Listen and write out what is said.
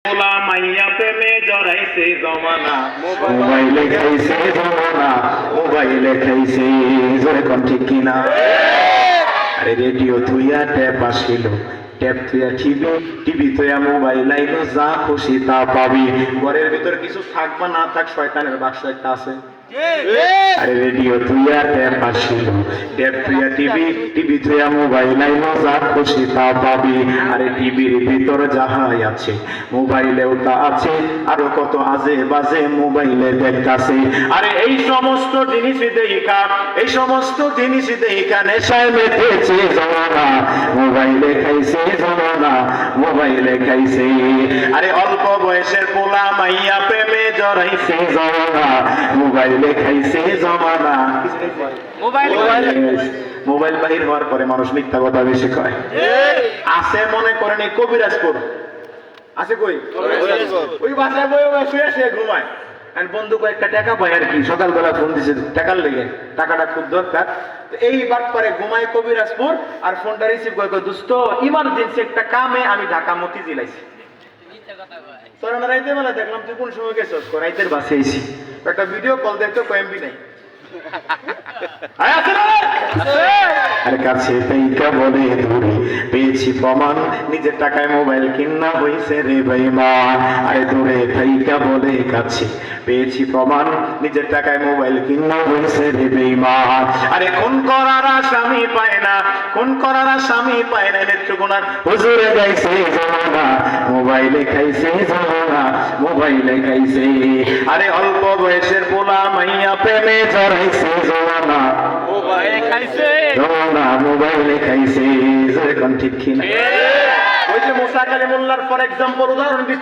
পোলা মাইয়া প্রেমে জড়াইছে জমানা, মোবাইলে খাইছে জমানা, মোবাইলে খাইছে। জোরে কোন ঠিক কিনা? আরে রেডিও থুইয়া ট্যাপ আসিল, ট্যাপ থুইয়া টিভি, টিভি থুইয়া মোবাইল আইলো, যা খুশি তা পাবি। ঘরের ভিতর কিছু থাক বা না থাক, শয়তানের বাক্স একটা আছে। আরে রেডিও থুইয়া ট্যাপ আসিল, ট্যাপ থুইয়া টিভি, টিভি থুইয়া মোবাইল আইলো, যা খুশি তা পাবি। আরে টিভির ভিতর যাহাই আছে মোবাইলেও তা আছে, আরো কত আজে বাজে মোবাইলে দেখতাছে। আরে এই সমস্ত জিনিস দেখা, এই সমস্ত জিনিস দেখা নেশায় মেতেছে জমানা, মোবাইলে খাইছে জমানা, মোবাইলে খাইছে। আরে অল্প বয়সের পোলা মাইয়া প্রেমে জড়াইছে জমানা, মোবাইলে খাইছে জমানা। মোবাইল বাহির হওয়ার পরে মানুষ মিথ্যা কথা বেশি কয়। আছে মনে করেন এই কবিরাজপুর আছে, কই ওই বাসায় বয়ে শুয়ে শুয়ে ঘুমায়। বন্ধু কয়েকটা টাকা পায় আর কি, সকালবেলা ফোন দিছে টাকার লেগে, টাকাটা খুব দরকার। এই বাট পরে ঘুমায় কবিরাজপুর, আর ফোনটা রিসিভ করে কয়, দোস্ত ইমার্জেন্সি একটা কামে আমি ঢাকা মতিঝিল আইছি। তোর আমরা রাইতে বেলা দেখলাম তুই কোন সময় গেছিস, রাইতের বাসে আইছি। একটা ভিডিও কল দেখতো, এমবি নাই। আর কাছে পেইকা বলে দূরে পেয়েছি প্রমাণ, নিজের টাকায় মোবাইল কিনা হইছে রে বেঈমান। আরে দূরে পেইকা বলে কাছে পেয়েছি প্রমাণ, নিজের টাকায় মোবাইল কিনা হইছে রে বেঈমান। আরে খুন করার আসামি পায় না, খুন করার আসামি পায় না, নেত্রকোনার হুজুরে গাইছে জমানা, মোবাইলে খাইছে জমানা, মোবাইলে খাইছে। আরে অল্প বয়সের পোলা মাইয়া প্রেমে জড়াইছে জমানা, মোবাইলে খাইছে জমানা, মোবাইলে খাইছে। জোরে কোন ঠিক কিনা? ওই যে মুসা কালিমুল্লাহর ফর এক্সাম্পল উদাহরণ দিচ্ছি।